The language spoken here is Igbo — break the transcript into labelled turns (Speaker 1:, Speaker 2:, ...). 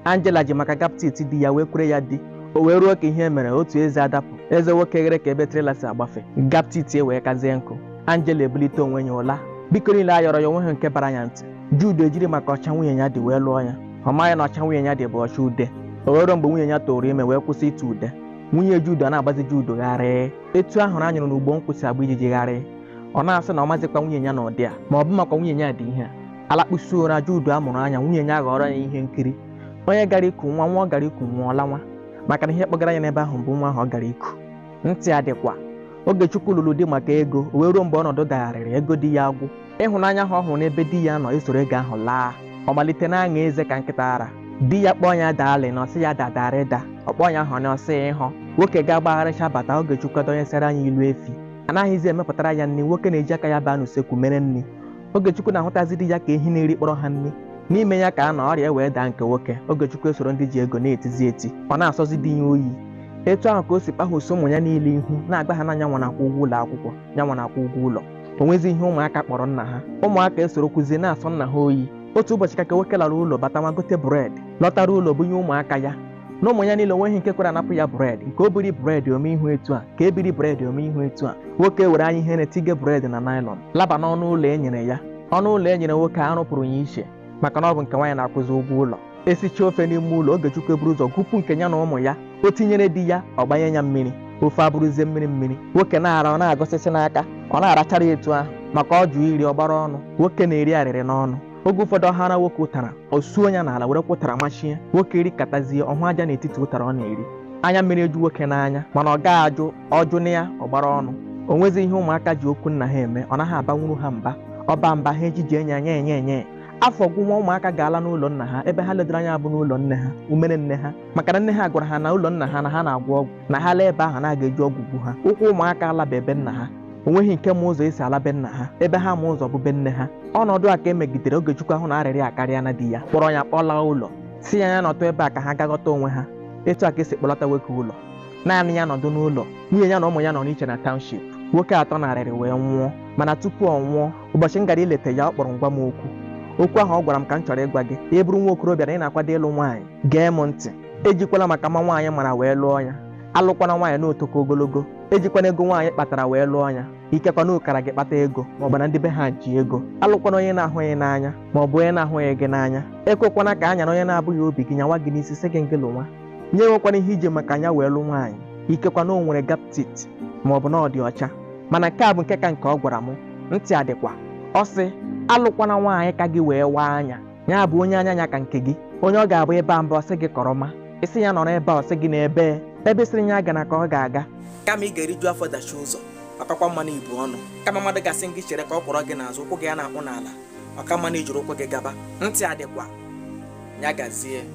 Speaker 1: Angela ji maka gaptiti di ya wee kwere ya di. O wee ruo ka ihe mere otu eze adapụ. Eze nwoke ghere ka ebe trela si agbafe. Gaptiti wee kazie nkụ. Angela ebulite onwe ya ụla. Biko niile a yọrọ ya onwe ha nke bara ya ntị. Jude ejiri maka ọcha nwunye ya dị wee lụọ ya. Ọ maghị na ọcha nwunye ya dị bụ ọcha ude. O wee ruo mgbe nwunye ya toro ime wee kwụsị ịtụ ude. Nwunye Jude na-agbazi Jude gharịị. Etu ahụ na anyụrụ n'ugbo nkwụ si agba ijiji gharịị. Ọ na-asị na ọ mazikwa nwunye ya na ụdị a ma ọ bụ makwa nwunye ya dị ihe a. Alakpụsi ụra Jude amụrụ anya nwunye ya ghọrọ ya ihe nkiri. Onye gara iku nwa ọ gara iku nwa ọlanwa maka na ihe kpọgara ya n'ebe ahụ bụ nwa ahụ ọ gara iku. Ntị adịkwa. Ogechukwu lụrụ di maka ego o wee ruo mgbe ọnọdụ dagharịrị ego di ya agwụ. Ịhụnanya ahụ ọ hụrụ n'ebe di ya nọ esoro ego ahụ laa. Ọ malite na-aṅa eze ka nkịta ara. Di ya kpọọ ya daalị na ọsị ya dadarịda. Ọ kpọọ ya ahụ na ọsị ịhụ. Nwoke ga-agbagharịcha bata Ogechukwu onye sere anya ilu efi. Anaghịzi emepụtara ya nri, nwoke na-eji aka ya baa n'usekwu mere nri. Ogechukwu na-ahụtazi di ya ka ehi na-eri kpọrọ ha nri. N'ime ya ka a nọ ọrịa wee daa nke nwoke. Ogechukwu esoro ndị ji ego na-etizi eti. Ọ na-asọzi di ya oyi. Etu ahụ ka o si kpahụso ụmụ ya niile ihu na-agba ha n'anya nwa na-akwụ ụgwọ ụlọ akwụkwọ nyanwa na-akwụ ụgwọ ụlọ. O nwezi ihe ụmụaka kpọrọ nna ha. Ụmụaka esoro kwuzie na-asọ nna ha oyi. Otu ụbọchị ka nwoke lara ụlọ bata ma gote bred lọtara ụlọ bunye ụmụaka ya. Na ụmụ ya niile onweghị nke kwere anapụ ya bred nke o biri bred ome ihu etu a ka ebiri bred ome ihu etu a. Nwoke were anya ihe na-etige bred na naịlọn laba n'ọnụ ụlọ e nyere ya. Ọnụ ụlọ e nyere nwoke a rụpụrụ ya iche maka na ọ bụ nke nwaanyị na-akwụzi ụgwọ ụlọ. Esicha ofe n'ime ụlọ Ogechukwu eburu ụzọ gụpụ nke ya na ụmụ ya. O tinyere di ya ọ gbanye ya mmiri. Ofe abụrụzie mmiri mmiri. Nwoke na-ara ọ na-agọsịsị n'aka ọ na-arachara etu ahụ maka ọ jụ iri ọgbara ọnụ. Nwoke na-eri arịrị n'ọnụ. Oge ụfọdụ ọhara nwoke ụtara o suo ya n'ala were kwụtara machie. Nwoke eri katazie ọhụ aja n'etiti ụtara ọ na-eri. Anya mmiri eju nwoke n'anya mana ọ gaghị ọjụ na ya ọgbara ọnụ. O nwezi ihe ụmụaka ji okwu nna ha eme ọ naghị abanwuru ha mba. Ọba mba ha ejiji enye anya enye. Afọ gwụnwa ụmụaka ga-ala n'ụlọ nna ha ebe ha ledoro anya bụ n'ụlọ nne ha umere nne ha maka na nne ha gwara ha na ụlọ nna ha na ha na-agwọ ọgwụ na ha lee ebe ahụ na-aga eji ọgwụ gbu ha. Ụkwụ ụmụaka alaba ebe nna ha. O nweghị nke ma ụzọ esi ala be nna ha ebe ha ma ụzọ bụ be nne ha. Ọnọdụ a ka emegidere Ogechukwu ahụ na arịrị akarịa na di ya kpọrọ ya kpọlaa ụlọ si ya nọtụ ebe a ka ha gaghọta onwe ha. Etu a ka esi kpọlata nwoke ụlọ naanị ya nọdụ n'ụlọ. Nwunye ya na ụmụ ya nọ n'iche na township. Nwoke atọ narịrị wee nwụọ mana tupu ọ nwụọ ụbọchị m gara ileta ya ọ kpọrọ ngwa m okwu ahụ ọ gwara m ka m chọrọ ịgwa gị. E bụrụ nwa okorobịa na ị na-akwado ịlụ nwaanyị gee m ntị. Ejikwala maka ma nwaanyị mara wee lụọ ya. Alụkwana nwaanyị n'otoko ogologo. Ejikwana ego nwaanyị kpatara wee lụọ ya. Ikekwa na ụkara gị kpata ego maọbụ na ndị be ha ji ego. Alụkwana onye na-ahụghị n'anya maọbụ onye na-ahụghị gị n'anya. Ekwekwana ka anya na onye na-abụghị obi gị nyawa gị n'isi sị gị ngịlụ nwa. Nyewekwana ihe ije maka anya wee lụ nwaanyị. Ikekwa na o nwere gaptit maọbụ na ọ dị ọcha mana nke a bụ nke ka nke ọ gwara m. Ntị adịkwa. Ọ sị alụkwana nwaanyị ka gị wee waa anya ya bụ onye anya ya ka nke gị. Onye ọ ga-abụ ebe a mba ọsị gị kọrọma isi ya nọrọ ebe a ọsị gị n'ebe ebe sịrị ya gana ka ọ ga-aga. Kama ị ga-eriju afọ dachi ụzọ ọkakwa mma na ibu ọnụ. Kama mmadụ gasị gị chere ka ọ kpọrọ gị n'azụ ụkwụ gị ya na-akpụ n'ala ọka mma na ijiri ụkwụ gị gaba. Ntị adịkwa. Ya gazie.